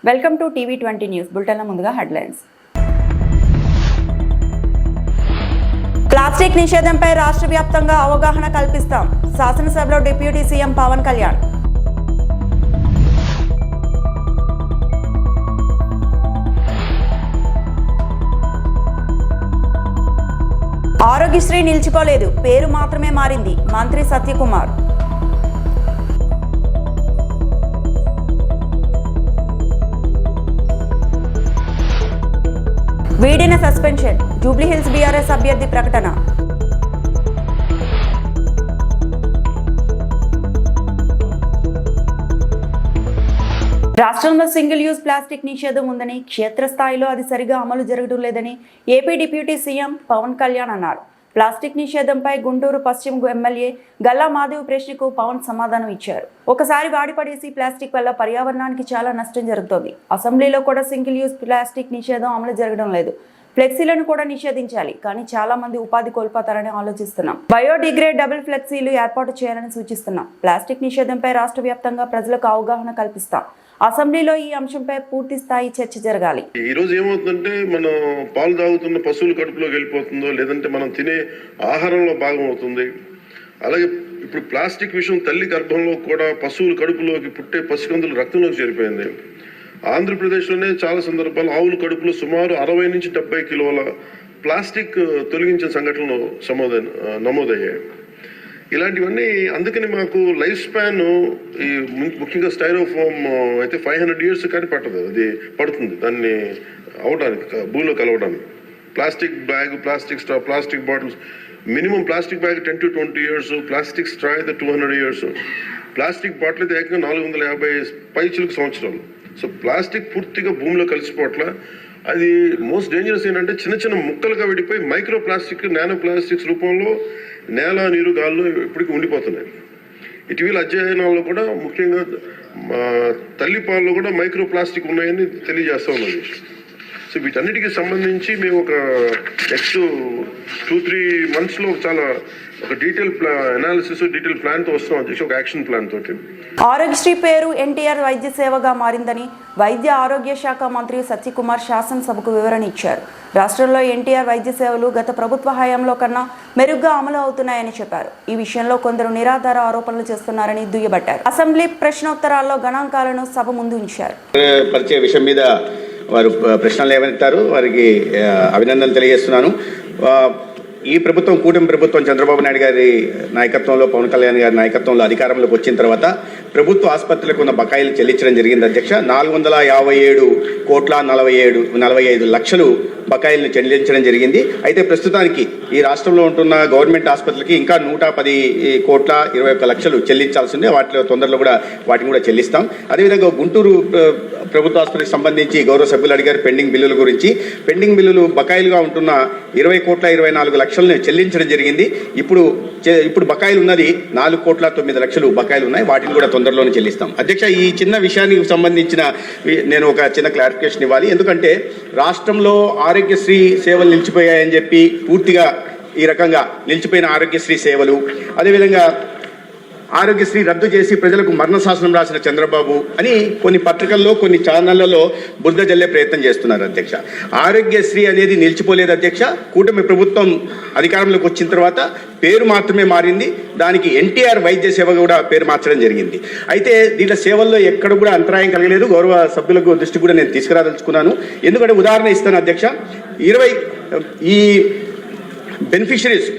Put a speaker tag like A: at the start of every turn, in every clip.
A: Welcome to టీవీ20 news bulletin. ముందుగా headlines. Plastic నిషేధంపై రాష్ట్ర వ్యాప్తంగా అవగాహన కల్పిస్తాం. శాసనసభలో డిప్యూటీ సీఎం పవన్ కళ్యాణ్. ఆరోగ్యశ్రీ నిలిచిపోలేదు, పేరు మాత్రమే మారింది. మంత్రి సత్యకుమార్. వీడిన సస్పెన్షన్, జూబ్లీహిల్స్ బీఆర్ఎస్ అభ్యర్థి ప్రకటన. రాష్ట్రంలో సింగిల్ యూజ్ ప్లాస్టిక్ నిషేధం ఉందని, క్షేత్రస్థాయిలో అది సరిగా అమలు జరగడం లేదని AP deputy CM Pawan Kalyan అన్నారు. ప్లాస్టిక్ నిషేధంపై గుంటూరు పశ్చిమ ఎమ్మెల్యే గల్లా మాధవ్ ప్రశ్నకు పవన్ సమాధానం ఇచ్చారు. ఒకసారి వాడిపడేసి ప్లాస్టిక్ వల్ల పర్యావరణానికి చాలా నష్టం జరుగుతోంది. అసెంబ్లీలో కూడా సింగిల్ యూజ్ ప్లాస్టిక్ నిషేధం అమలు జరగడం లేదు. ఫ్లెక్సీలను కూడా నిషేధించాలి, కానీ చాలా మంది ఉపాధి కోల్పోతారని ఆలోచిస్తున్నాం. బయోడిగ్రేడబుల్ ఫ్లెక్సీలు ఏర్పాటు చేయాలని సూచిస్తున్నాం. ప్లాస్టిక్ నిషేధంపై రాష్ట్ర వ్యాప్తంగా ప్రజలకు అవగాహన కల్పిస్తాం. అసెంబ్లీలో ఈ అంశంపై పూర్తి స్థాయి చర్చ జరగాలి.
B: ఈ రోజు ఏమవుతుందంటే, మనం పాలు తాగుతున్న పశువుల కడుపులోకి వెళ్ళిపోతుందో, లేదంటే మనం తినే ఆహారంలో భాగం అవుతుంది. అలాగే ఇప్పుడు ప్లాస్టిక్ విషయం తల్లి గర్భంలో కూడా పశువుల కడుపులోకి పుట్టే పసికందుల రక్తంలోకి చేరిపోయింది. ఆంధ్రప్రదేశ్లోనే చాలా సందర్భాలు ఆవుల కడుపులో సుమారు 60 నుంచి 70 కిలోల ప్లాస్టిక్ తొలగించిన సంఘటనలు నమోదయ్యాయి. ఇలాంటివన్నీ అందుకని మాకు లైఫ్ స్పాన్ ఈ ముఖ్యంగా స్టైరోఫోమ్ అయితే 500 years కానీ పట్టదు, అది పడుతుంది దాన్ని అవడానికి భూమిలో కలవడానికి. Plastic bag, plastic straw, plastic bottles, minimum plastic bag 10 to 20 years, plastic straw అయితే 200 years, ప్లాస్టిక్ బాటిల్ అయితే ఏకంగా 450 పైచిలకు సంవత్సరాలు. సో ప్లాస్టిక్ పూర్తిగా భూమిలో కలిసిపోవట్ల. అది మోస్ట్ డేంజరస్ ఏంటంటే చిన్న చిన్న ముక్కలుగా విడిపోయి మైక్రో ప్లాస్టిక్, నానో ప్లాస్టిక్స్ రూపంలో నేల, నీరు, గాల్లో ఇప్పటికీ ఉండిపోతున్నాయి. ఇటీవల అధ్యయనాల్లో కూడా ముఖ్యంగా తల్లి పాలలో కూడా మైక్రో ప్లాస్టిక్ ఉన్నాయని తెలియజేస్తా ఉన్నది. సో వీటన్నిటికీ సంబంధించి మేము ఒక నెక్స్ట్ 2-3 monthsలో చాలా ఒక డీటెయిల్ అనాలిసిస్, డీటెయిల్ ప్లాన్తో వస్తున్నాం అధ్యక్ష, ఒక యాక్షన్ ప్లాన్ తోటి.
A: ఆరోగ్యశ్రీ పేరు ఎన్టీఆర్ వైద్య సేవగా మారిందని వైద్య ఆరోగ్య శాఖ మంత్రి సత్యకుమార్ శాసనసభకు వివరణ ఇచ్చారు. రాష్ట్రంలో ఎన్టీఆర్ వైద్య సేవలు గత ప్రభుత్వ హయాంలో కన్నా మెరుగ్గా అమలు అవుతున్నాయని చెప్పారు. ఈ విషయంలో కొందరు నిరాధార ఆరోపణలు చేస్తున్నారని దుయ్యబట్టారు. అసెంబ్లీ ప్రశ్నోత్తరాల్లో గణాంకాలను సభ ముందు ఉంచారు.
C: పరిచయ విషయం మీద వారు ప్రశ్నలు లేవనెత్తారు. వారికి అభినందనలు తెలియజేస్తున్నాను. ఈ ప్రభుత్వం, కూటమి ప్రభుత్వం, చంద్రబాబు నాయుడు గారి నాయకత్వంలో, పవన్ కళ్యాణ్ గారి నాయకత్వంలో అధికారంలోకి వచ్చిన తర్వాత ప్రభుత్వ ఆసుపత్రులకు ఉన్న బకాయిలు చెల్లించడం జరిగింది అధ్యక్ష. 457,45 లక్షలు బకాయిలను చెల్లించడం జరిగింది. అయితే ప్రస్తుతానికి ఈ రాష్ట్రంలో ఉంటున్న గవర్నమెంట్ ఆసుపత్రులకి ఇంకా 110,21 లక్షలు చెల్లించాల్సిందే. వాటిలో తొందరలో కూడా వాటిని కూడా చెల్లిస్తాం. అదేవిధంగా గుంటూరు ప్రభుత్వ ఆసుపత్రికి సంబంధించి గౌరవ సభ్యులు అడిగారు పెండింగ్ బిల్లుల గురించి. పెండింగ్ బిల్లులు బకాయిలుగా ఉంటున్న 20,24 లక్షలను చెల్లించడం జరిగింది. ఇప్పుడు బకాయిలు ఉన్నది 4,09 లక్షలు బకాయిలు ఉన్నాయి. వాటిని కూడా తొందరలోనే చెల్లిస్తాం అధ్యక్ష. ఈ చిన్న విషయానికి సంబంధించిన నేను ఒక చిన్న క్లారిఫికేషన్ ఇవ్వాలి. ఎందుకంటే రాష్ట్రంలో ఆరోగ్యశ్రీ సేవలు నిలిచిపోయాయని చెప్పి పూర్తిగా ఈ రకంగా నిలిచిపోయిన ఆరోగ్యశ్రీ సేవలు, అదేవిధంగా ఆరోగ్యశ్రీ రద్దు చేసి ప్రజలకు మరణ శాసనం రాసిన చంద్రబాబు అని కొన్ని పత్రికల్లో, కొన్ని ఛానళ్లలో బురద జల్లే ప్రయత్నం చేస్తున్నారు అధ్యక్ష. ఆరోగ్యశ్రీ అనేది నిలిచిపోలేదు అధ్యక్ష. కూటమి ప్రభుత్వం అధికారంలోకి వచ్చిన తర్వాత పేరు మాత్రమే మారింది. దానికి ఎన్టీఆర్ వైద్య సేవ కూడా పేరు మార్చడం జరిగింది. అయితే దీంట్లో సేవల్లో ఎక్కడ కూడా అంతరాయం కలగలేదు. గౌరవ సభ్యులకు దృష్టి కూడా నేను తీసుకురాదలుచుకున్నాను. ఎందుకంటే ఉదాహరణ ఇస్తాను అధ్యక్ష. ఈ బెనిఫిషరీస్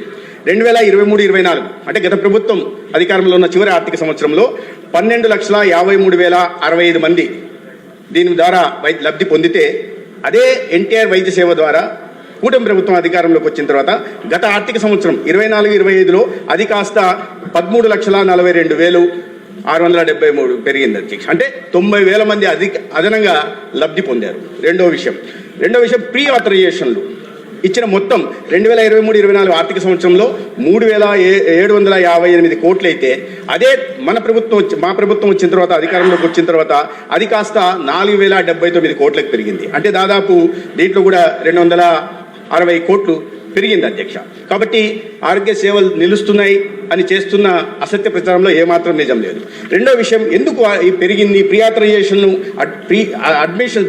C: 2023-24 అంటే గత ప్రభుత్వం అధికారంలో ఉన్న చివరి ఆర్థిక సంవత్సరంలో 12,53,065 మంది దీని ద్వారా లబ్ధి పొందితే, అదే ఎన్టీఆర్ వైద్య సేవ ద్వారా కూటమి ప్రభుత్వం అధికారంలోకి వచ్చిన తర్వాత గత ఆర్థిక సంవత్సరం 24-25లో అది కాస్త 13,42,673 పెరిగింది అధ్యక్ష. అంటే 90,000 మంది అదనంగా లబ్ధి పొందారు. రెండో విషయం ప్రీ ఆథరైజేషన్లు ఇచ్చిన మొత్తం 2023-24 ఆర్థిక సంవత్సరంలో 3,758 కోట్లు అయితే, అదే మా ప్రభుత్వం వచ్చిన తర్వాత, అధికారంలోకి వచ్చిన తర్వాత అది కాస్త 4,079 కోట్లకు పెరిగింది. అంటే దాదాపు దీంట్లో కూడా 260 కోట్లు పెరిగింది అధ్యక్ష. కాబట్టి ఆరోగ్య సేవలు నిలుస్తున్నాయి అని చేస్తున్న అసత్య ప్రచారంలో ఏమాత్రం నిజం లేదు. రెండో విషయం, ఎందుకు ఈ పెరిగింది ప్రియాథరైజేషన్ అడ్మిషన్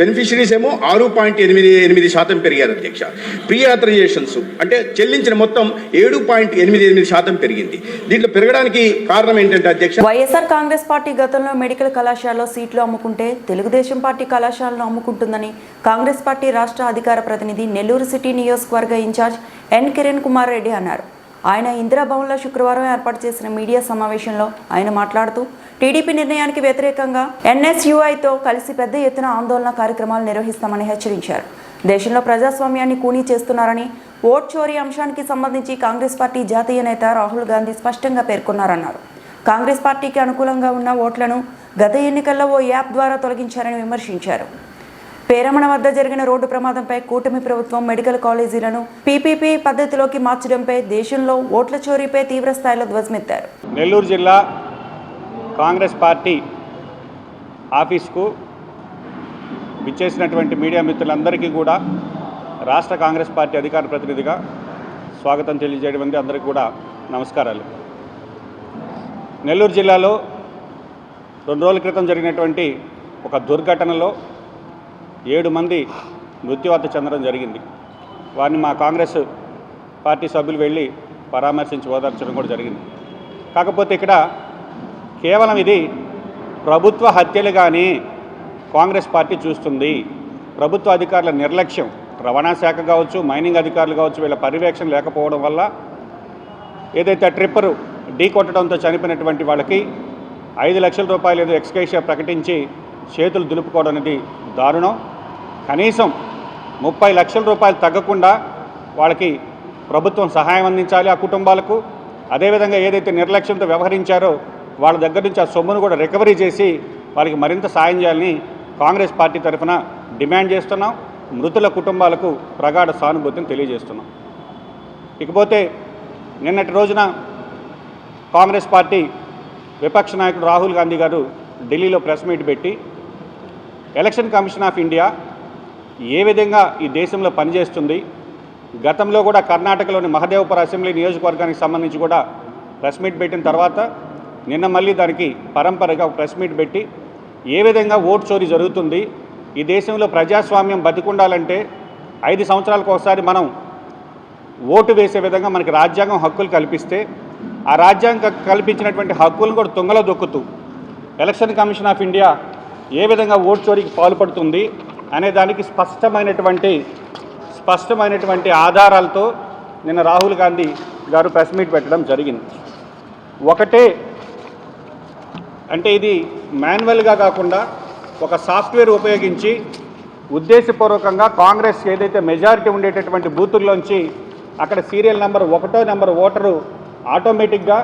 C: బెనిఫిషరీస్ ఏమో 6.88% పెరిగారు అధ్యక్ష. ప్రియాథరైజేషన్స్ అంటే చెల్లించిన మొత్తం 7.88% పెరిగింది. దీంట్లో పెరగడానికి కారణం ఏంటంటే అధ్యక్ష,
A: వైఎస్ఆర్ కాంగ్రెస్ పార్టీ గతంలో మెడికల్ కళాశాలలో సీట్లు అమ్ముకుంటే తెలుగుదేశం పార్టీ కళాశాలను అమ్ముకుంటుందని కాంగ్రెస్ పార్టీ రాష్ట్ర అధికార ప్రతినిధి నెల్లూరు సిటీ నియోజకవర్గ ఇన్ఛార్జ్ ఎన్ కిరణ్ కుమార్ రెడ్డి అన్నారు. ఆయన ఇందిరాభవన్లో శుక్రవారం ఏర్పాటు చేసిన మీడియా సమావేశంలో ఆయన మాట్లాడుతూ టీడీపీ నిర్ణయానికి వ్యతిరేకంగా ఎన్ఎస్యుఐతో కలిసి పెద్ద ఎత్తున ఆందోళన కార్యక్రమాలు నిర్వహిస్తామని హెచ్చరించారు. దేశంలో ప్రజాస్వామ్యాన్ని కూనీ చేస్తున్నారని, ఓట్ చోరీ అంశానికి సంబంధించి కాంగ్రెస్ పార్టీ జాతీయ నేత రాహుల్ గాంధీ స్పష్టంగా పేర్కొన్నారన్నారు. కాంగ్రెస్ పార్టీకి అనుకూలంగా ఉన్న ఓట్లను గత ఎన్నికల్లో ఓ యాప్ ద్వారా తొలగించారని విమర్శించారు. పేరమణ వద్ద జరిగిన రోడ్డు ప్రమాదంపై కూటమి ప్రభుత్వం మెడికల్ కాలేజీలను పీపీపీ పద్ధతిలోకి మార్చడంపై దేశంలో ఓట్ల చోరీపై తీవ్ర స్థాయిలో ధ్వజమెత్తారు.
D: నెల్లూరు జిల్లా కాంగ్రెస్ పార్టీ ఆఫీస్కు విచ్చేసినటువంటి మీడియా మిత్రులందరికీ కూడా రాష్ట్ర కాంగ్రెస్ పార్టీ అధికార ప్రతినిధిగా స్వాగతం తెలియజేయడం అందరికీ కూడా నమస్కారాలు. నెల్లూరు జిల్లాలో 2 రోజుల క్రితం జరిగినటువంటి ఒక దుర్ఘటనలో 7 మంది మృత్యువార్త చెందడం జరిగింది. వారిని మా కాంగ్రెస్ పార్టీ సభ్యులు వెళ్ళి పరామర్శించి ఓదార్చడం కూడా జరిగింది. కాకపోతే ఇక్కడ కేవలం ఇది ప్రభుత్వ హత్యలుగానే కాంగ్రెస్ పార్టీ చూస్తుంది. ప్రభుత్వ అధికారుల నిర్లక్ష్యం, రవాణా శాఖ కావచ్చు, మైనింగ్ అధికారులు కావచ్చు, వీళ్ళ పర్యవేక్షణ లేకపోవడం వల్ల ఏదైతే ట్రిప్పరు ఢీ కొట్టడంతో చనిపోయినటువంటి వాళ్ళకి 5 లక్షల రూపాయలు ఏదో ఎక్స్గ్రేషియా ప్రకటించి చేతులు దులుపుకోవడం అనేది దారుణం. కనీసం 30 లక్షల రూపాయలు తగ్గకుండా వాళ్ళకి ప్రభుత్వం సహాయం అందించాలి ఆ కుటుంబాలకు. అదేవిధంగా ఏదైతే నిర్లక్ష్యంతో వ్యవహరించారో వాళ్ళ దగ్గర నుంచి ఆ సొమ్మును కూడా రికవరీ చేసి వాళ్ళకి మరింత సాయం చేయాలని కాంగ్రెస్ పార్టీ తరఫున డిమాండ్ చేస్తున్నాం. మృతుల కుటుంబాలకు ప్రగాఢ సానుభూతిని తెలియజేస్తున్నాం. ఇకపోతే నిన్నటి రోజున కాంగ్రెస్ పార్టీ విపక్ష నాయకుడు రాహుల్ గాంధీ గారు ఢిల్లీలో ప్రెస్ మీట్ పెట్టి ఎలక్షన్ కమిషన్ ఆఫ్ ఇండియా ఏ విధంగా ఈ దేశంలో పనిచేస్తుంది, గతంలో కూడా కర్ణాటకలోని మహదేవపుర అసెంబ్లీ నియోజకవర్గానికి సంబంధించి కూడా ప్రెస్ మీట్ పెట్టిన తర్వాత నిన్న మళ్ళీ దానికి పరంపరగా ప్రెస్ మీట్ పెట్టి ఏ విధంగా ఓటు చోరీ జరుగుతుంది, ఈ దేశంలో ప్రజాస్వామ్యం బతికుండాలంటే 5 సంవత్సరాలకు ఒకసారి మనం ఓటు వేసే విధంగా మనకి రాజ్యాంగం హక్కులు కల్పిస్తే ఆ రాజ్యాంగం కల్పించినటువంటి హక్కులను కూడా తుంగలో దొక్కుతూ ఎలక్షన్ కమిషన్ ఆఫ్ ఇండియా ఏ విధంగా ఓటు చోరీకి పాల్పడుతుంది అనే దానికి స్పష్టమైనటువంటి ఆధారాలతో నిన్న రాహుల్ గాంధీ గారు ప్రెస్ మీట్ పెట్టడం జరిగింది. ఒకటే అంటే ఇది మాన్యువల్గా కాకుండా ఒక సాఫ్ట్వేర్ ఉపయోగించి ఉద్దేశపూర్వకంగా కాంగ్రెస్ ఏదైతే మెజారిటీ ఉండేటటువంటి బూతుల్లోంచి అక్కడ సీరియల్ నెంబర్ 1వ నెంబర్ ఓటరు ఆటోమేటిక్గా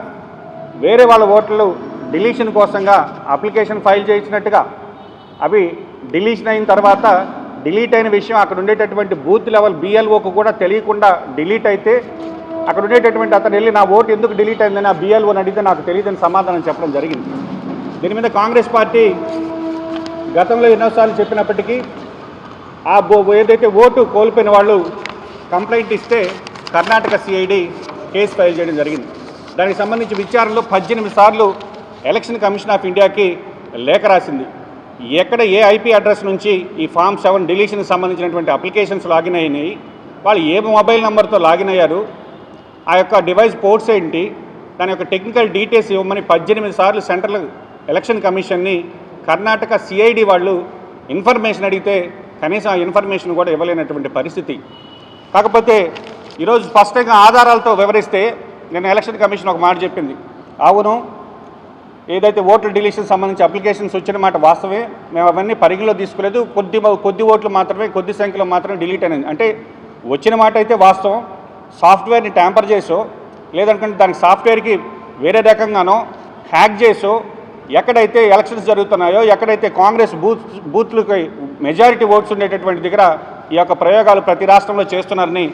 D: వేరే వాళ్ళ ఓటర్లు డిలీషన్ కోసంగా అప్లికేషన్ ఫైల్ చేయించినట్టుగా అవి డిలీషన్ అయిన తర్వాత డిలీట్ అయిన విషయం అక్కడ ఉండేటటువంటి బూత్ లెవెల్ బిఎల్ఓకు కూడా తెలియకుండా డిలీట్ అయితే అక్కడ ఉండేటటువంటి అతను వెళ్ళి నా ఓటు ఎందుకు డిలీట్ అయిందని ఆ బిఎల్ఓని అడిగితే నాకు తెలియదని సమాధానం చెప్పడం జరిగింది. దీని మీద కాంగ్రెస్ పార్టీ గతంలో ఎన్నోసార్లు చెప్పినప్పటికీ ఆ ఏదైతే ఓటు కోల్పోయిన వాళ్ళు కంప్లైంట్ ఇస్తే కర్ణాటక సిఐడి కేసు ఫైల్ చేయడం జరిగింది. దానికి సంబంధించి విచారణలో 18 సార్లు ఎలక్షన్ కమిషన్ ఆఫ్ ఇండియాకి లేఖ రాసింది. ఎక్కడ ఏ ఐపీ అడ్రస్ నుంచి ఈ ఫామ్ 7 డిలీషన్కి సంబంధించినటువంటి అప్లికేషన్స్ లాగిన్ అయినాయి, వాళ్ళు ఏ మొబైల్ నెంబర్తో లాగిన్ అయ్యారు, ఆ యొక్క డివైస్ పోర్ట్స్ ఏంటి, దాని యొక్క టెక్నికల్ డీటెయిల్స్ ఇవ్వమని 18 సార్లు సెంట్రల్ ఎలక్షన్ కమిషన్ని కర్ణాటక సిఐడి వాళ్ళు ఇన్ఫర్మేషన్ అడిగితే కనీసం ఆ ఇన్ఫర్మేషన్ కూడా ఇవ్వలేనటువంటి పరిస్థితి. కాకపోతే ఈరోజు స్పష్టంగా ఆధారాలతో వివరిస్తే నేను ఎలక్షన్ కమిషన్ ఒక మాట చెప్పింది, అవును ఏదైతే ఓట్ల డిలీషన్ సంబంధించి అప్లికేషన్స్ వచ్చిన మాట వాస్తవే, మేము అవన్నీ పరిగణలో తీసుకోలేదు, కొద్ది ఓట్లు మాత్రమే, కొద్ది సంఖ్యలో మాత్రమే డిలీట్ అనేది. అంటే వచ్చిన మాట అయితే వాస్తవం, సాఫ్ట్వేర్ని ట్యాంపర్ చేసో లేదంటే దానికి సాఫ్ట్వేర్కి వేరే రకంగానో హ్యాక్ చేసో ఎక్కడైతే ఎలక్షన్స్ జరుగుతున్నాయో, ఎక్కడైతే కాంగ్రెస్ బూత్లకి మెజారిటీ ఓట్స్ ఉండేటటువంటి దగ్గర ఈ యొక్క ప్రయోగాలు ప్రతి రాష్ట్రంలో చేస్తున్నారని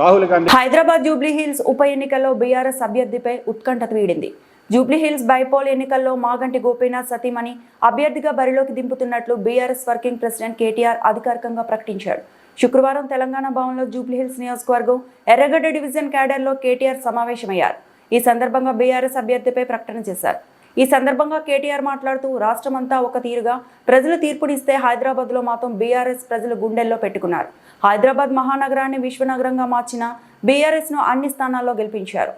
D: రాహుల్ గాంధీ.
A: హైదరాబాద్ జూబ్లీ హిల్స్ ఉప ఎన్నికల్లో బీఆర్ఎస్ అభ్యర్థిపై ఉత్కంఠ వీడింది. జూబ్లీహిల్స్ బైపోల్ ఎన్నికల్లో మాగంటి గోపీనాథ్ సతీమణి అభ్యర్థిగా బరిలోకి దింపుతున్నట్లు బీఆర్ఎస్ వర్కింగ్ ప్రెసిడెంట్ కేటీఆర్ అధికారికంగా ప్రకటించాడు. శుక్రవారం తెలంగాణ భవన్లో జూబ్లీహిల్స్ నియోజకవర్గం ఎర్రగడ్డ డివిజన్ క్యాడర్లో కేటీఆర్ సమావేశమయ్యారు. ఈ సందర్భంగా బీఆర్ఎస్ అభ్యర్థిపై ప్రకటన చేశారు. ఈ సందర్భంగా కేటీఆర్ మాట్లాడుతూ రాష్ట్రమంతా ఒక తీరుగా ప్రజలు తీర్పునిస్తే హైదరాబాద్లో మాత్రం బీఆర్ఎస్ ప్రజలు గుండెల్లో పెట్టుకున్నారు. హైదరాబాద్ మహానగరాన్ని విశ్వనగరంగా మార్చిన బీఆర్ఎస్ను అన్ని స్థానాల్లో గెలిపించారు.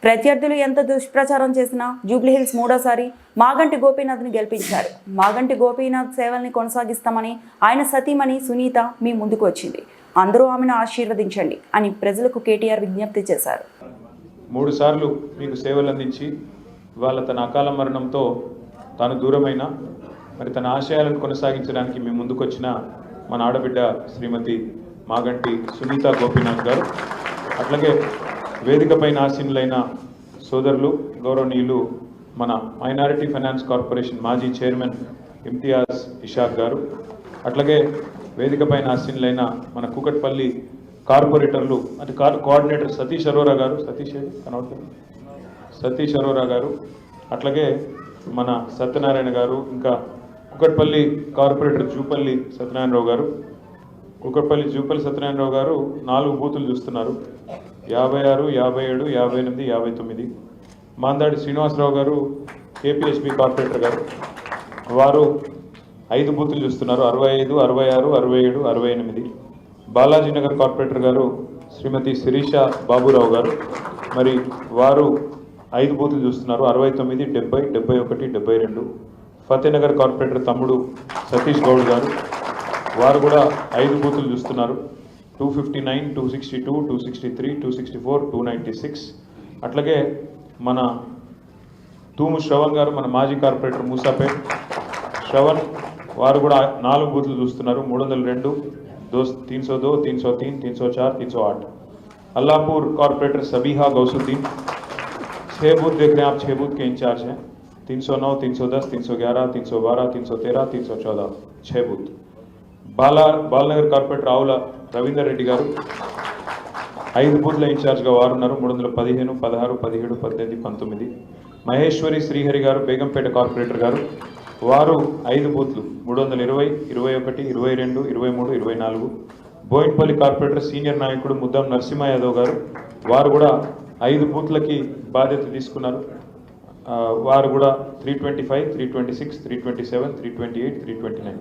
A: ప్రత్యర్థులు ఎంత దుష్ప్రచారం చేసినా జూబ్లీహిల్స్ మూడోసారి మాగంటి గోపీనాథ్ని గెలిపించారు. మాగంటి గోపీనాథ్ సేవల్ని కొనసాగిస్తామని ఆయన సతీమణి సునీత మీ ముందుకు వచ్చింది. అందరూ ఆమెను ఆశీర్వదించండి అని ప్రజలకు కేటీఆర్ విజ్ఞప్తి చేశారు.
E: 3 సార్లు మీకు సేవలు అందించి ఇవాళ తన అకాల మరణంతో తాను దూరమైన మరి తన ఆశయాలను కొనసాగించడానికి మీ ముందుకొచ్చిన మన ఆడబిడ్డ శ్రీమతి మాగంటి సునీత గోపీనాథ్ గారు, అట్లాగే వేదికపైన ఆసీనులైన సోదరులు గౌరవనీయులు మన మైనారిటీ ఫైనాన్స్ కార్పొరేషన్ మాజీ చైర్మన్ ఇమ్తియాజ్ ఇషాక్ గారు, అట్లాగే వేదికపైన ఆసీనులైన మన కూకట్పల్లి కార్పొరేటర్లు అంటే కోఆర్డినేటర్ సతీష్ అరోరా గారు, సతీష్ అరోరా గారు, అట్లాగే మన సత్యనారాయణ గారు, ఇంకా కుకట్పల్లి కార్పొరేటర్ జూపల్లి సత్యనారాయణరావు గారు. కుకట్పల్లి జూపల్లి సత్యనారాయణరావు గారు 4 బూతులు చూస్తున్నారు, 56, 57, 58, 59. మాందాడి శ్రీనివాసరావు గారు కేపీహెచ్బి కార్పొరేటర్ గారు, వారు 5 బూతులు చూస్తున్నారు, 65, 66, 67, 68. బాలాజీనగర్ కార్పొరేటర్ గారు శ్రీమతి శిరీష బాబురావు గారు, మరి వారు 5 బూతులు చూస్తున్నారు, 69, 70, 71, 72. ఫతేనగర్ కార్పొరేటర్ తమ్ముడు సతీష్ గౌడ్ గారు, వారు కూడా 5 బూతులు చూస్తున్నారు, 259, 262, 263, 264, 296. అట్లాగే మన తూము శ్రవణ్ గారు, మన మాజీ కార్పొరేటర్ మూసాపేట్ శ్రవణ్, వారు కూడా 4 బూతులు చూస్తున్నారు, 302, 302, 303, 304, 308. अल्लाहपुर कॉर्पोरेटर सबीहा गौसुद्दीन, 6 बूथ देख रहे हैं आप, 6 बूथ के इंचार्ज हैं, 309, 310, 311, 312, 313, 314, 6 बूथ. బాలనగర్ కార్పొరేటర్ ఆవుల రవీందర్ రెడ్డి గారు 5 బూత్ల ఇన్ఛార్జ్గా వారు ఉన్నారు, 315, 16, 17, 18, 19. మహేశ్వరి శ్రీహరి గారు బేగంపేట కార్పొరేటర్ గారు, వారు 5 బూత్లు 320, 21, 22, 23, 24. బోయిన్పల్లి కార్పొరేటర్ సీనియర్ నాయకుడు ముద్దం నరసింహ యాదవ్ గారు, వారు కూడా 5 బూత్లకి బాధ్యత తీసుకున్నారు, వారు కూడా 325, 326, 327, 328, 329.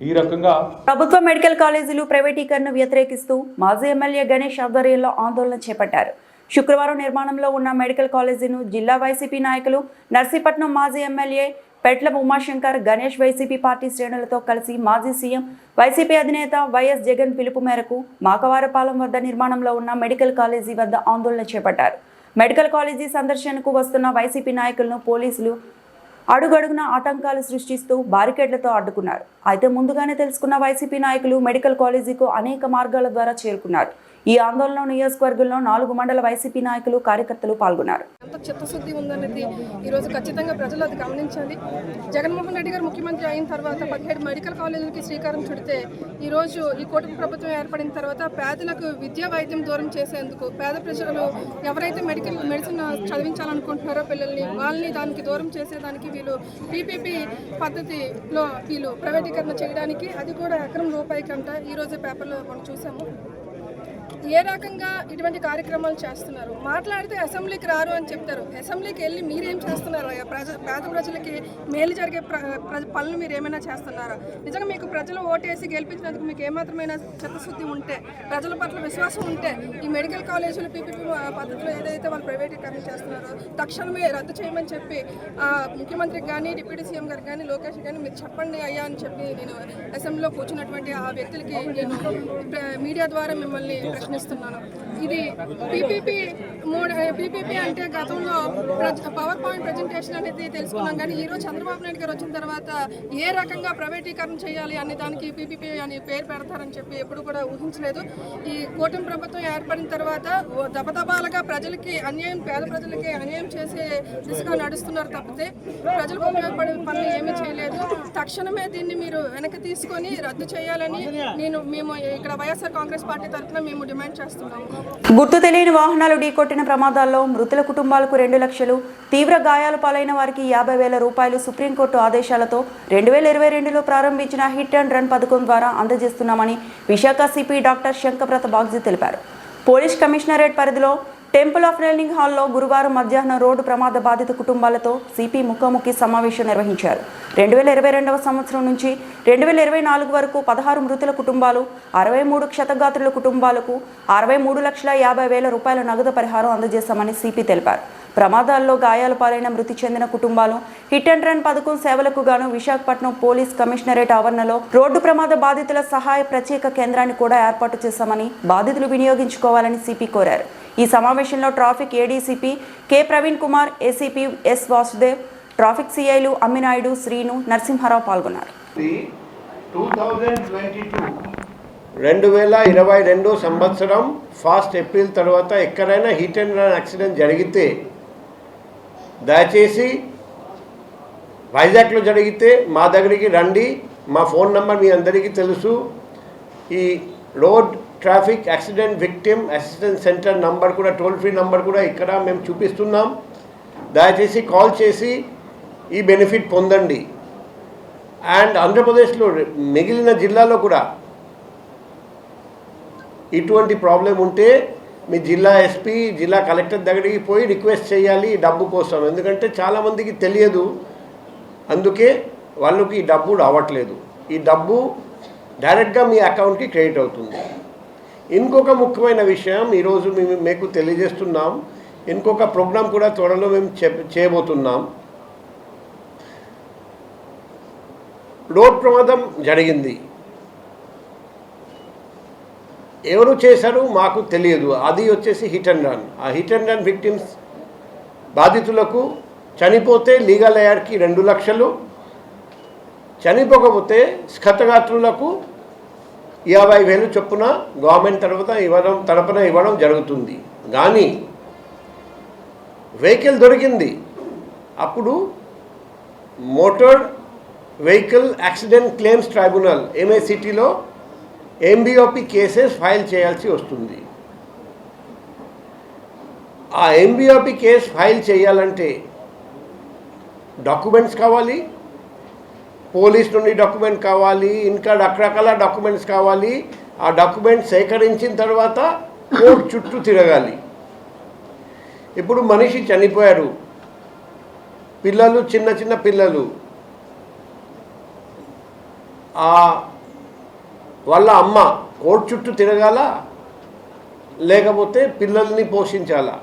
E: ఈ రకంగా
A: ప్రభుత్వ మెడికల్ కాలేజీలు ప్రైవేటీకరణను వ్యతిరేకిస్తూ మాజీ ఎమ్మెల్యే గణేష్ ఆధ్వర్యంలో ఆందోళన చేపట్టారు. శుక్రవారం నిర్మాణంలో ఉన్న మెడికల్ కాలేజీను జిల్లా వైసీపీ నాయకులు నర్సీపట్నం మాజీ ఎమ్మెల్యే పెట్ల ఉమాశంకర్ గణేష్ వైసీపీ పార్టీ శ్రేణులతో కలిసి మాజీ సీఎం వైసీపీ అధినేత వైఎస్ జగన్ పిలుపు మేరకు మాకవారపాలెం వద్ద నిర్మాణంలో ఉన్న మెడికల్ కాలేజీ వద్ద ఆందోళన చేపట్టారు. మెడికల్ కాలేజీ సందర్శనకు వస్తున్న వైసీపీ నాయకులను పోలీసులు అడుగడుగున ఆటంకాలు సృష్టిస్తూ బారికేడ్లతో అడ్డుకున్నారు. అయితే ముందుగానే తెలుసుకున్న వైసీపీ నాయకులు మెడికల్ కాలేజీకు అనేక మార్గాల ద్వారా చేరుకున్నారు. ఈ ఆందోళన నియోజకవర్గంలో 4 మండల వైసీపీ నాయకులు కార్యకర్తలు పాల్గొన్నారు.
F: ఎంత చిత్తశుద్ధి ఉందనేది ఈరోజు ఖచ్చితంగా ప్రజలు అది గమనించాలి. జగన్మోహన్ రెడ్డి గారు ముఖ్యమంత్రి అయిన తర్వాత 17 మెడికల్ కాలేజీలకి శ్రీకారం చుడితే ఈరోజు ఈ కూటమి ప్రభుత్వం ఏర్పడిన తర్వాత పేదలకు విద్యా వైద్యం దూరం చేసేందుకు పేద ప్రజలు ఎవరైతే మెడిసిన్ చదివించాలనుకుంటున్నారో పిల్లల్ని వాళ్ళని దానికి దూరం చేసేదానికి వీళ్ళు పీపీపీ పద్ధతిలో వీళ్ళు ప్రైవేటీకరణ చేయడానికి, అది కూడా ఎకరం రూపాయికి అంట ఈరోజు పేపర్లో మనం చూసాము. ఏ రకంగా ఇటువంటి కార్యక్రమాలు చేస్తున్నారు. మాట్లాడితే అసెంబ్లీకి రారు అని చెప్తారు, అసెంబ్లీకి వెళ్ళి మీరేం చేస్తున్నారు? పేద ప్రజలకి మేలు జరిగే పనులు మీరు ఏమైనా చేస్తున్నారా? నిజంగా మీకు ప్రజలు ఓటేసి గెలిపించినందుకు మీకు ఏమాత్రమైన చిత్తశుద్ధి ఉంటే, ప్రజల పట్ల విశ్వాసం ఉంటే ఈ మెడికల్ కాలేజీలు పీపీపీ పద్ధతిలో ఏదైతే వాళ్ళు ప్రైవేటీకరణ చేస్తున్నారో తక్షణమే రద్దు చేయమని చెప్పి ముఖ్యమంత్రికి కానీ డిప్యూటీ సీఎం గారికి కానీ లోకేష్ కానీ మీరు చెప్పండి అయ్యా అని చెప్పి నేను అసెంబ్లీలో కూర్చున్నటువంటి ఆ వ్యక్తులకి నేను మీడియా ద్వారా మిమ్మల్ని ప్రశ్నిస్తున్నాను. ఇది పీపీపీ అంటే గతంలో పవర్ పాయింట్ ప్రజెంటేషన్ అనేది తెలుసుకున్నాం, కానీ ఈరోజు చంద్రబాబు నాయుడు గారు వచ్చిన తర్వాత ఏ రకంగా ప్రైవేటీకరణ చేయాలి అనే దానికి పీపీపీ అని పేరు పెడతారని చెప్పి ఎప్పుడు కూడా ఊహించలేదు. ఈ కూటమి ప్రభుత్వం ఏర్పడిన తర్వాత దబదబాలుగా ప్రజలకి అన్యాయం, పేద ప్రజలకి అన్యాయం చేసే దిశగా నడుస్తున్నారు తప్పితే ప్రజలకు ఉపయోగపడే పనులు ఏమీ చేయలేదు. తక్షణమే దీన్ని మీరు వెనక్కి తీసుకొని రద్దు చేయాలని మేము ఇక్కడ వైఎస్ఆర్ కాంగ్రెస్ పార్టీ తరఫున మేము డిమాండ్ చేస్తున్నాము.
A: గుర్తు తెలియని వాహనాలు ఢీకొట్టిన ప్రమాదాల్లో మృతుల కుటుంబాలకు 2 లక్షలు, తీవ్ర గాయాల పాలైన వారికి 50,000 రూపాయలు సుప్రీంకోర్టు ఆదేశాలతో 2022లో ప్రారంభించిన హిట్ అండ్ రన్ పథకం ద్వారా అందజేస్తున్నామని విశాఖ సిపి డాక్టర్ శంకప్రత బాగ్జీ తెలిపారు. పోలీస్ కమిషనరేట్ పరిధిలో టెంపుల్ ఆఫ్ లెర్నింగ్ హాల్లో గురువారం మధ్యాహ్నం రోడ్డు ప్రమాద బాధిత కుటుంబాలతో సిపి ముఖాముఖి సమావేశం నిర్వహించారు. 2022వ సంవత్సరం నుంచి 2024 వరకు 16 మృతుల కుటుంబాలు, 63 క్షతగాత్రుల కుటుంబాలకు 63,50,000 రూపాయల నగదు పరిహారం అందజేశామని సిపి తెలిపారు. ప్రమాదాల్లో గాయాల పాలైన మృతి చెందిన కుటుంబాలు హిట్ అండ్ రన్ పథకం సేవలకు గాను విశాఖపట్నం పోలీస్ కమిషనరేట్ ఆవరణలో రోడ్డు ప్రమాద బాధితుల సహాయ ప్రత్యేక కేంద్రాన్ని కూడా ఏర్పాటు చేశామని బాధితులు వినియోగించుకోవాలని సిపి కోరారు. ఈ సమావేశంలో traffic ADCP K Praveen Kumar, ACP S Vasudev, traffic సిఐలు అమ్మినాయుడు, శ్రీను, నరసింహారావు పాల్గొన్నారు.
G: 2022 సంవత్సరం ఫస్ట్ ఏప్రిల్ తర్వాత ఎక్కడైనా హిట్ అండ్ రన్ యాక్సిడెంట్ జరిగితే దయచేసి వైజాగ్లో జరిగితే మా దగ్గరికి రండి. మా ఫోన్ నెంబర్ మీ అందరికీ తెలుసు. ఈ road traffic accident victim assistance centre number కూడా, టోల్ ఫ్రీ నంబర్ కూడా ఇక్కడ మేము చూపిస్తున్నాం. దయచేసి కాల్ చేసి ఈ బెనిఫిట్ పొందండి. అండ్ ఆంధ్రప్రదేశ్లో మిగిలిన జిల్లాలో కూడా ఇటువంటి ప్రాబ్లం ఉంటే మీ జిల్లా ఎస్పీ, జిల్లా కలెక్టర్ దగ్గరికి పోయి రిక్వెస్ట్ చేయాలి ఈ డబ్బు కోసం. ఎందుకంటే చాలామందికి తెలియదు, అందుకే వాళ్ళకి ఈ డబ్బు రావట్లేదు. ఈ డబ్బు డైరెక్ట్గా మీ అకౌంట్కి క్రెడిట్ అవుతుంది. ఇంకొక ముఖ్యమైన విషయం ఈరోజు మేము మీకు తెలియజేస్తున్నాం. ఇంకొక ప్రోగ్రాం కూడా త్వరలో మేము చేయబోతున్నాం. రోడ్ ప్రమాదం జరిగింది, ఎవరు చేశారు మాకు తెలియదు. అది వచ్చేసి హిట్ అండ్ రన్. ఆ హిట్ అండ్ రన్ విక్టిమ్స్ బాధితులకు చనిపోతే లీగల్ ఎయిడ్కి 2 లక్షలు, చనిపోకపోతే క్షతగాత్రులకు 50,000 చొప్పున గవర్నమెంట్ తరపున ఇవ్వడం జరుగుతుంది. కానీ వెహికల్ దొరికింది, అప్పుడు motor vehicle accident claims tribunal MACTలో MBOP కేసెస్ ఫైల్ చేయాల్సి వస్తుంది. ఆ MBOP కేసు ఫైల్ చేయాలంటే డాక్యుమెంట్స్ కావాలి, పోలీస్ నుండి డాక్యుమెంట్ కావాలి, ఇంకా రకరకాల డాక్యుమెంట్స్ కావాలి. ఆ డాక్యుమెంట్స్ సేకరించిన తర్వాత కోర్టు చుట్టూ తిరగాలి. ఇప్పుడు మనిషి చనిపోయారు, పిల్లలు, చిన్న చిన్న పిల్లలు, వాళ్ళ అమ్మ కోర్టు చుట్టూ తిరగాల, లేకపోతే పిల్లల్ని పోషించాలా.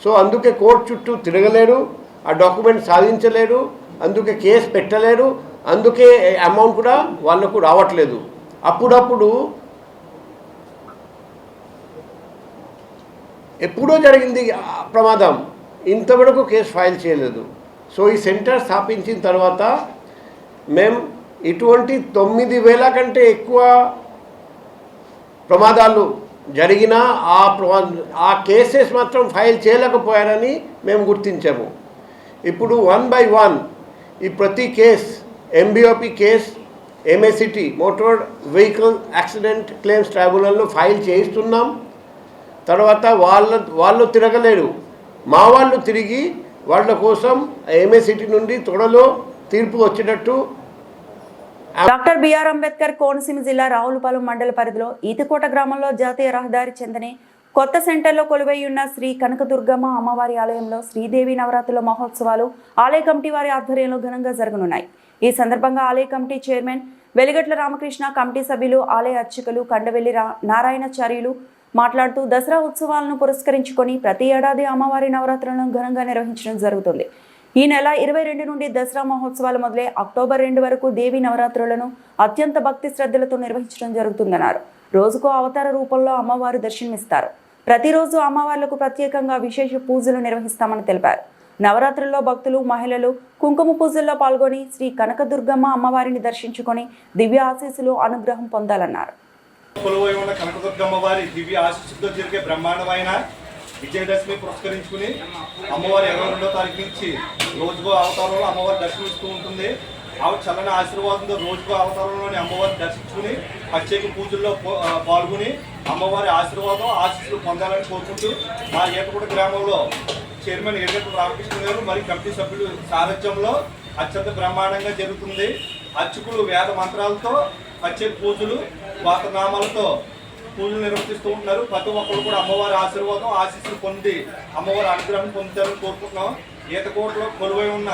G: సో అందుకే కోర్టు చుట్టూ తిరగలేరు, ఆ డాక్యుమెంట్ సాధించలేరు, అందుకే కేసు పెట్టలేరు, అందుకే అమౌంట్ కూడా వాళ్ళకు రావట్లేదు. అప్పుడప్పుడు ఎప్పుడో జరిగింది ప్రమాదం, ఇంతవరకు కేసు ఫైల్ చేయలేదు. సో ఈ సెంటర్ స్థాపించిన తర్వాత మేము ఇటువంటి 9,000 కంటే ఎక్కువ ప్రమాదాలు జరిగినా ఆ కేసెస్ మాత్రం ఫైల్ చేయలేకపోయారని మేము గుర్తించాము. ఇప్పుడు 1 by 1 ఈ ప్రతి case MBOP case MACT motor vehicle accident claims ట్రైబ్యునల్లో ఫైల్ చేయిస్తున్నాం. తర్వాత వాళ్ళు తిరగలేరు, మా వాళ్ళు తిరిగి వాళ్ళ కోసం MACT నుండి త్వరలో తీర్పు వచ్చేటట్టు.
A: డాక్టర్ బిఆర్ అంబేద్కర్ కోనసీమ జిల్లా రావులపాలెం మండల పరిధిలో ఈతకోట గ్రామంలో జాతీయ రహదారి చెందని కొత్త సెంటర్లో కొలువై ఉన్న శ్రీ కనకదుర్గమ్మ అమ్మవారి ఆలయంలో శ్రీదేవి నవరాత్రుల మహోత్సవాలు ఆలయ కమిటీ వారి ఆధ్వర్యంలో ఘనంగా జరగనున్నాయి. ఈ సందర్భంగా ఆలయ కమిటీ చైర్మన్ వెలిగట్ల రామకృష్ణ, కమిటీ సభ్యులు, ఆలయ అర్చకులు కండవెల్లి నారాయణాచార్యులు మాట్లాడుతూ దసరా ఉత్సవాలను పురస్కరించుకొని ప్రతి ఏడాది అమ్మవారి నవరాత్రులను ఘనంగా నిర్వహించడం జరుగుతుంది. ఈ నెల 22 నుండి దసరా మహోత్సవాలు మొదలై అక్టోబర్ 2 వరకు దేవి నవరాత్రులను అత్యంత భక్తి శ్రద్ధలతో నిర్వహించడం జరుగుతుందన్నారు. రోజుకో అవతార రూపంలో అమ్మవారు దర్శనమిస్తారు. ప్రతిరోజు అమ్మవార్లకు ప్రత్యేకంగా విశేష పూజలు నిర్వహిస్తామని తెలిపారు. నవరాత్రుల్లో భక్తులు, మహిళలు కుంకుమ పూజల్లో పాల్గొని శ్రీ కనకదుర్గమ్మ అమ్మవారిని దర్శించుకొని దివ్య ఆశీస్సులు, అనుగ్రహం పొందాలన్నారు.
H: కనకదుర్గమ్మ వారి దివ్య ఆశీస్సులతో జరిగే బ్రహ్మాండమైన విజయదశమి పురస్కరించుకుని అమ్మవారి 22వ తారీఖు నుంచి రోజుకో అవతారంలో అమ్మవారి దర్శనమిస్తూ ఉంటుంది. ఆమె చల్లని ఆశీర్వాదంతో రోజుకు అవతారంలోని అమ్మవారిని దర్శించుకుని ప్రత్యేక పూజల్లో పాల్గొని అమ్మవారి ఆశీస్సులు పొందాలని కోరుకుంటూ మా ఈతగూడ గ్రామంలో చైర్మన్ ఎర్రగట్టు రామకృష్ణ గారు మరియు కమిటీ సభ్యులు సారథ్యంలో అత్యంత బ్రహ్మాండంగా జరుగుతుంది. అర్చకులు వేద మంత్రాలతో ప్రత్యేక పూజలు గోత్రనామాలతో పూజలు నిర్వహిస్తూ ఉంటున్నారు. ప్రతి ఒక్కరు కూడా అమ్మవారి ఆశీస్సులు పొంది అమ్మవారి అనుగ్రహం పొందుతారని కోరుకుంటున్నాం. ఈతకోటలో కొలువై ఉన్న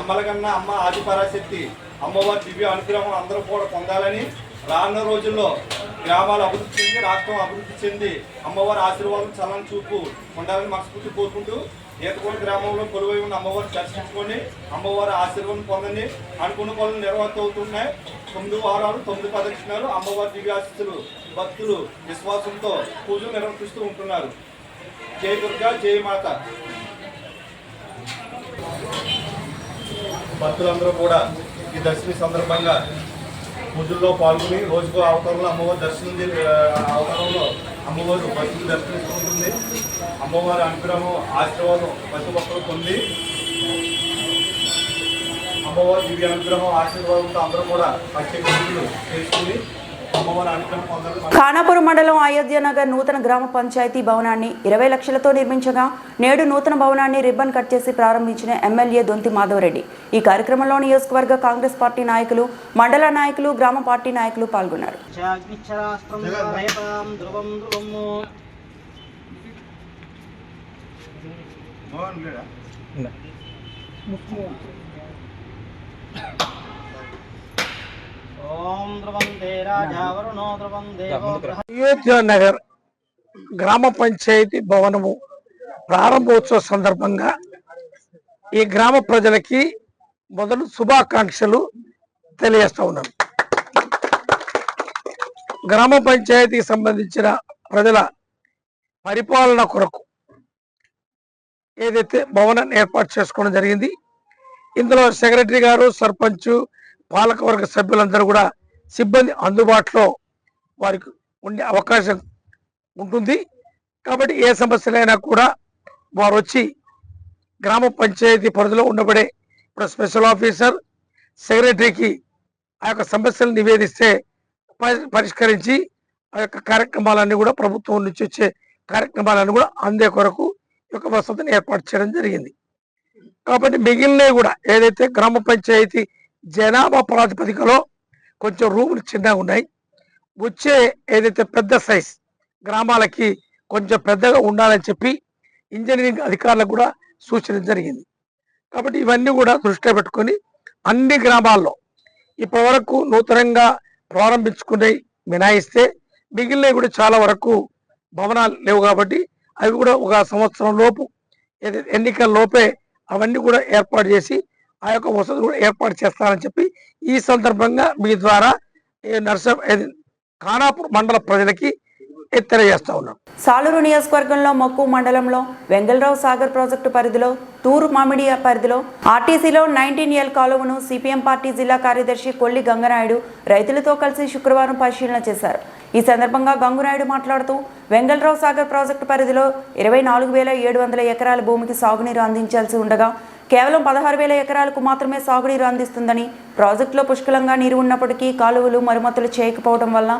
H: అమ్మలకన్నా అమ్మ ఆదిపరాశక్తి అమ్మవారి దివ్య అనుగ్రహం అందరూ కూడా పొందాలని, రానున్న రోజుల్లో గ్రామాలు అభివృద్ధి చెంది రాష్ట్రం అభివృద్ధి చెంది అమ్మవారి ఆశీర్వాదం చల్లని చూపు ఉండాలని మనస్ఫూర్తి కోరుకుంటూ ఈతకోట గ్రామంలో కొలువై ఉన్న అమ్మవారిని దర్శించుకొని అమ్మవారి ఆశీర్వాదం పొందండి. అనుకున్న పనులు నిర్వర్తవుతున్నాయి. 9 వారాలు 9 ప్రదక్షిణాలు అమ్మవారి దివ్యాశీస్సులు భక్తులు విశ్వాసంతో పూజలు నిర్వర్తిస్తూ ఉంటున్నారు. జై దుర్గా, జై మాత. భక్తులందరూ కూడా ఈ దర్శనం సందర్భంగా పూజల్లో పాల్గొని రోజుకు అవతారంలో అమ్మవారి అవతారంలో అమ్మవారు భక్తులు దర్శనిస్తుంటుంది. అమ్మవారి అనుగ్రహం ఆశీర్వాదం ప్రతి ఒక్కరు పొంది అమ్మవారి దివ్య అనుగ్రహం ఆశీర్వాదంతో అందరూ కూడా ప్రత్యేక పూజలు చేసుకుని అమ్మవారి అనుగ్రహం పొందాలి.
A: ఖానాపూర్ మండలం అయోధ్య నగర్ నూతన గ్రామ పంచాయతీ భవనాన్ని 20 లక్షలతో నిర్మించగా నేడు నూతన భవనాన్ని రిబ్బన్ కట్ చేసి ప్రారంభించిన ఎమ్మెల్యే దొంతి మాధవరెడ్డి. ఈ కార్యక్రమంలో నియోజకవర్గ కాంగ్రెస్ పార్టీ నాయకులు, మండల నాయకులు, గ్రామ పార్టీ నాయకులు పాల్గొన్నారు.
I: అయోధ్య నగర్ గ్రామ పంచాయతీ భవనము ప్రారంభోత్సవ సందర్భంగా ఈ గ్రామ ప్రజలకి మొదలు శుభాకాంక్షలు తెలియజేస్తా ఉన్నాను. గ్రామ పంచాయతీకి సంబంధించిన ప్రజల పరిపాలన కొరకు ఏదైతే భవనాన్ని ఏర్పాటు చేసుకోవడం జరిగింది, ఇందులో సెక్రటరీ గారు, సర్పంచ్, పాలకవర్గ సభ్యులందరూ కూడా సిబ్బంది అందుబాటులో వారికి ఉండే అవకాశం ఉంటుంది. కాబట్టి ఏ సమస్యలైనా కూడా వారు వచ్చి గ్రామ పంచాయతీ పరిధిలో ఉండబడే ఇప్పుడు స్పెషల్ ఆఫీసర్, సెక్రటరీకి ఆ యొక్క సమస్యలు నివేదిస్తే పరిష్కరించి ఆ యొక్క కార్యక్రమాలన్నీ కూడా ప్రభుత్వం నుంచి వచ్చే కార్యక్రమాలన్నీ కూడా అందే కొరకు ఈ యొక్క వసతిని ఏర్పాటు చేయడం జరిగింది. కాబట్టి మిగిలినవి కూడా ఏదైతే గ్రామ పంచాయతీ జనాభా ప్రాతిపదికలో కొంచెం రూములు చిన్నగా ఉన్నాయి, వచ్చే ఏదైతే పెద్ద సైజ్ గ్రామాలకి కొంచెం పెద్దగా ఉండాలని చెప్పి ఇంజనీరింగ్ అధికారులకు కూడా సూచన జరిగింది. కాబట్టి ఇవన్నీ కూడా దృష్టిలో పెట్టుకొని అన్ని గ్రామాల్లో ఇప్పటి వరకు నూతనంగా ప్రారంభించుకునే మినాయిస్తే మిగిలినవి కూడా చాలా వరకు భవనాలు లేవు. కాబట్టి అవి కూడా ఒక సంవత్సరం లోపు ఎన్నికల లోపే అవన్నీ కూడా ఏర్పాటు చేసి ఆ యొక్క వసతులు కూడా ఏర్పాటు చేస్తారని చెప్పి ఈ సందర్భంగా మీ ద్వారా ఖానాపూర్ మండల ప్రజలకి తెలియజేస్తా ఉన్నాం.
A: సాలూరు నియోజకవర్గంలో మక్కు మండలంలో వెంగళరావు సాగర్ ప్రాజెక్టు పరిధిలో తూరు మామిడి పరిధిలో ఆర్టీసీలో 19L కాలువను సిపిఎం పార్టీ జిల్లా కార్యదర్శి కొల్లి గంగనాయుడు రైతులతో కలిసి శుక్రవారం పరిశీలన చేశారు. ఈ సందర్భంగా గంగునాయుడు మాట్లాడుతూ వెంగళరావు సాగర్ ప్రాజెక్టు పరిధిలో 24,700 ఎకరాల భూమికి సాగునీరు అందించాల్సి ఉండగా కేవలం 16,000 ఎకరాలకు మాత్రమే సాగునీరు అందిస్తుందని, ప్రాజెక్టులో పుష్కలంగా నీరు ఉన్నప్పటికీ కాలువలు మరమ్మతులు చేయకపోవడం వల్ల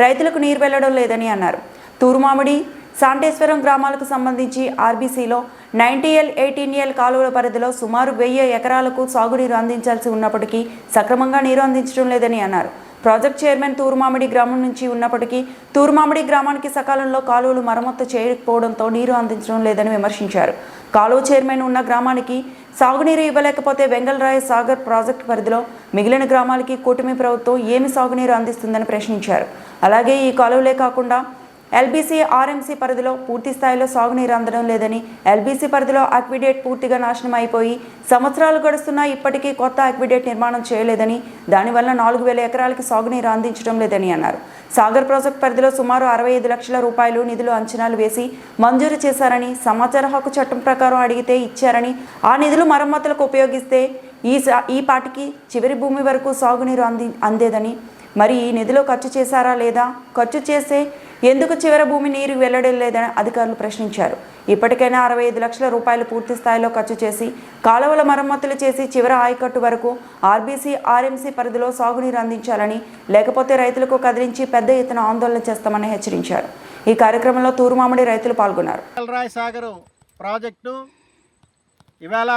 A: రైతులకు నీరు వెళ్లడం లేదని అన్నారు. తూరుమామిడి, శాంటేశ్వరం గ్రామాలకు సంబంధించి ఆర్బీసీలో 90L, 18L కాలువల పరిధిలో సుమారు 1000 ఎకరాలకు సాగునీరు అందించాల్సి ఉన్నప్పటికీ సక్రమంగా నీరు అందించడం లేదని అన్నారు. ప్రాజెక్ట్ చైర్మన్ తూరుమామిడి గ్రామం నుంచి ఉన్నప్పటికీ తూరుమామిడి గ్రామానికి సకాలంలో కాలువలు మరమ్మతు చేయకపోవడంతో నీరు అందించడం లేదని విమర్శించారు. కాలువ చైర్మన్ ఉన్న గ్రామానికి సాగునీరు ఇవ్వలేకపోతే వెంగళరాయ సాగర్ ప్రాజెక్టు పరిధిలో మిగిలిన గ్రామాలకి కూటమి ప్రభుత్వం ఏమి సాగునీరు అందిస్తుందని ప్రశ్నించారు. అలాగే ఈ కాలువలే కాకుండా ఎల్బీసీ, ఆర్ఎంసీ పరిధిలో పూర్తి స్థాయిలో సాగునీరు అందడం లేదని, ఎల్బీసీ పరిధిలో అక్విడేట్ పూర్తిగా నాశనం అయిపోయి సంవత్సరాలు గడుస్తున్నా ఇప్పటికీ కొత్త అక్విడేట్ నిర్మాణం చేయలేదని, దానివల్ల 4,000 ఎకరాలకి సాగునీరు అందించడం లేదని అన్నారు. సాగర్ ప్రాజెక్టు పరిధిలో సుమారు 65 లక్షల రూపాయలు నిధులు అంచనాలు వేసి మంజూరు చేశారని, సమాచార హక్కు చట్టం ప్రకారం అడిగితే ఇచ్చారని, ఆ నిధులు మరమ్మతులకు ఉపయోగిస్తే ఈ పాటికి చివరి భూమి వరకు సాగునీరు అందేదని, మరి ఈ నిధిలో ఖర్చు చేశారా లేదా, ఖర్చు చేస్తే ఎందుకు చివరి భూమి నీరు వెళ్లడం లేదని అధికారులు ప్రశ్నించారు. ఇప్పటికైనా 65 లక్షల రూపాయలు పూర్తి స్థాయిలో ఖర్చు చేసి కాలువల మరమ్మతులు చేసి చివరి ఆయకట్టు వరకు ఆర్బీసీ ఆర్ఎంసీ పరిధిలో సాగునీరు అందించాలని, లేకపోతే రైతులకు కదిలించి పెద్ద ఎత్తున ఆందోళన చేస్తామని హెచ్చరించారు. ఈ కార్యక్రమంలో తూరుమామిడి రైతులు పాల్గొన్నారు.
J: సాగర్ ప్రాజెక్టు ఇవాళ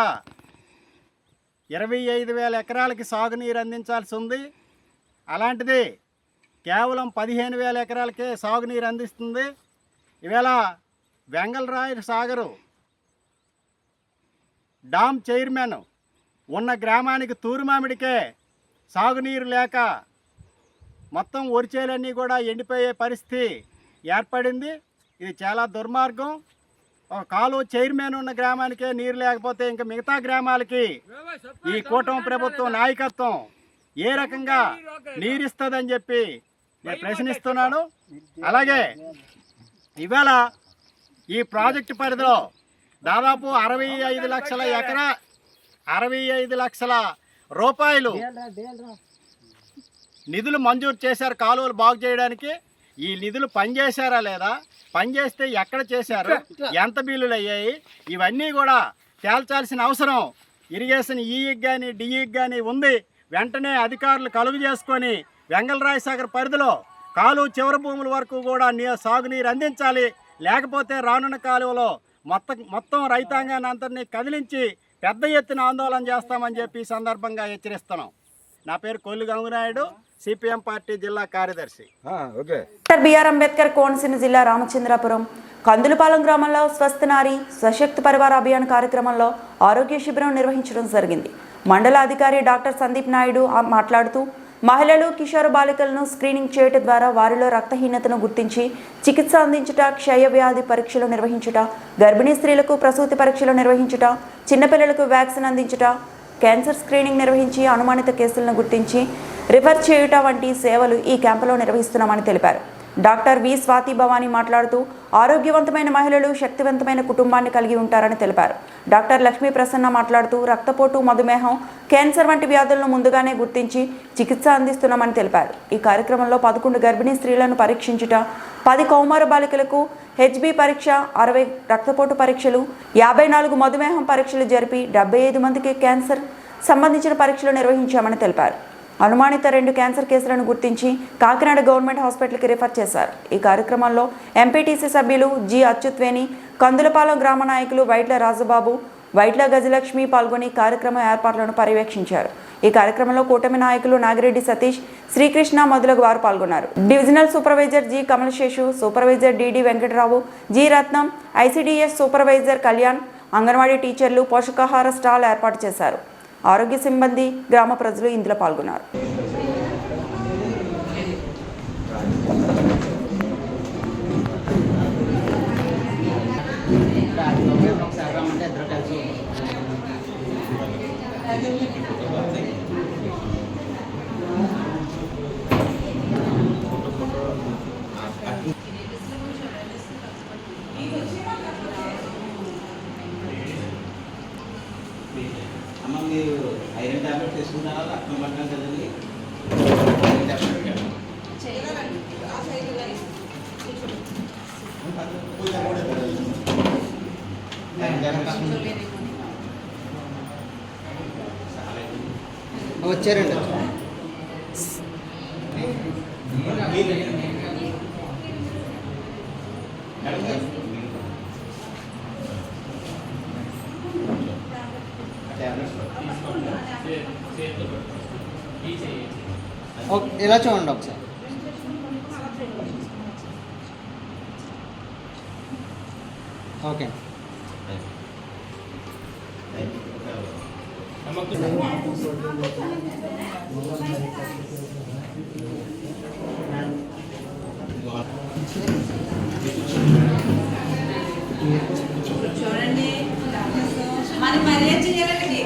J: 25,000 ఎకరాలకి సాగునీరు అందించాల్సి ఉంది. అలాంటిది కేవలం 15,000 ఎకరాలకే సాగునీరు అందిస్తుంది. ఇవాళ వెంగళరాయ సాగరు డామ్ చైర్మన్ ఉన్న గ్రామానికి తూరుమామిడికే సాగునీరు లేక మొత్తం ఒరిచేలన్నీ కూడా ఎండిపోయే పరిస్థితి ఏర్పడింది. ఇది చాలా దుర్మార్గం. కాలువ చైర్మన్ ఉన్న గ్రామానికే నీరు లేకపోతే ఇంకా మిగతా గ్రామాలకి ఈ కూటమి ప్రభుత్వం నాయకత్వం ఏ రకంగా నీరిస్తుందని చెప్పి నేను ప్రశ్నిస్తున్నాను. అలాగే ఇవాళ ఈ ప్రాజెక్టు పరిధిలో దాదాపు 65 లక్షల రూపాయలు నిధులు మంజూరు చేశారు కాలువలు బాగు చేయడానికి. ఈ నిధులు పనిచేశారా లేదా, పనిచేస్తే ఎక్కడ చేశారు, ఎంత బిల్లులు అయ్యాయి, ఇవన్నీ కూడా తేల్చాల్సిన అవసరం ఇరిగేషన్ ఈకి కానీ డిఈకి కానీ ఉంది. వెంటనే అధికారులు కలుగు చేసుకొని వెంగళరాయ సాగర్ పరిధిలో కాలువ చివరి భూముల వరకు కూడా సాగునీరు అందించాలి. లేకపోతే రానున్న కాలువలో మొత్తం రైతాంగాన్ని అంతటినీ కదిలించి పెద్ద ఎత్తున ఆందోళన చేస్తామని చెప్పి ఈ సందర్భంగా హెచ్చరిస్తున్నాం. నా పేరు కొల్లు గంగునాయుడు, సిపిఎం పార్టీ జిల్లా కార్యదర్శి.
A: డాక్టర్ బిఆర్ అంబేద్కర్ కోనసీమ జిల్లా రామచంద్రపురం కందులపాలెం గ్రామంలో స్వస్థ నారి సశక్తి పరివార అభియాన్ కార్యక్రమంలో ఆరోగ్య శిబిరం నిర్వహించడం జరిగింది. మండల అధికారి డాక్టర్ సందీప్ నాయుడు మాట్లాడుతూ మహిళలు, కిషోర బాలికలను స్క్రీనింగ్ చేయడం ద్వారా వారిలో రక్తహీనతను గుర్తించి చికిత్స అందించుట, క్షయ వ్యాధి పరీక్షలు నిర్వహించుట, గర్భిణీ స్త్రీలకు ప్రసూతి పరీక్షలు నిర్వహించుట, చిన్నపిల్లలకు వ్యాక్సిన్ అందించుట, క్యాన్సర్ స్క్రీనింగ్ నిర్వహించి అనుమానిత కేసులను గుర్తించి రిఫర్ చేయుట వంటి సేవలు ఈ క్యాంపులో నిర్వహిస్తున్నామని తెలిపారు. డాక్టర్ వి స్వాతి భవానీ మాట్లాడుతూ ఆరోగ్యవంతమైన మహిళలు శక్తివంతమైన కుటుంబాన్ని కలిగి ఉంటారని తెలిపారు. డాక్టర్ లక్ష్మీ ప్రసన్న మాట్లాడుతూ రక్తపోటు, మధుమేహం, క్యాన్సర్ వంటి వ్యాధులను ముందుగానే గుర్తించి చికిత్స అందిస్తున్నామని తెలిపారు. ఈ కార్యక్రమంలో 11 గర్భిణీ స్త్రీలను పరీక్షించుట, 10 కౌమార బాలికలకు హెచ్బి పరీక్ష, 60 రక్తపోటు పరీక్షలు, 54 మధుమేహం పరీక్షలు జరిపి 75 మందికి క్యాన్సర్ సంబంధించిన పరీక్షలు నిర్వహించామని తెలిపారు. అనుమానిత 2 క్యాన్సర్ కేసులను గుర్తించి కాకినాడ గవర్నమెంట్ హాస్పిటల్కి రిఫర్ చేశారు. ఈ కార్యక్రమంలో ఎంపీటీసీ సభ్యులు జి అచ్యుత్వేణి, కందులపాలెం గ్రామ నాయకులు వైట్ల రాజబాబు, వైట్ల గజలక్ష్మి పాల్గొని కార్యక్రమ ఏర్పాట్లను పర్యవేక్షించారు. ఈ కార్యక్రమంలో కూటమి నాయకులు నాగిరెడ్డి సతీష్, శ్రీకృష్ణ మొదలగు వారు పాల్గొన్నారు. Divisional supervisor G Kamalaseshu, supervisor DD Venkatarao, G Ratnam, ICDS supervisor Kalyan, anganwadi టీచర్లు పోషకాహార స్టాల్ ఏర్పాటు చేశారు. ఆరోగ్య సిబ్బంది, గ్రామ ప్రజలు ఇందులో పాల్గొన్నారు.
K: అమ్మ మీరు ఐరన్ టాబ్లెట్ తీసుకున్నారా? రక్తం పట్టాలి కదండి. వచ్చారండి. ఇలా చూడండి ఒకసారి. ఓకే.
L: చూడండి మరి మర్యాద చేయాలండి.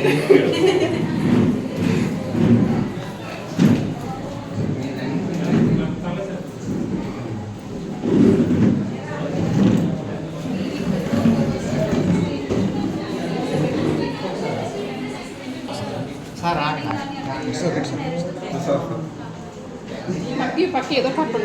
F: పక్కి ఏదో పట్టు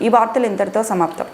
A: ఈ వార్తలు ఇంతటితో సమాప్తం.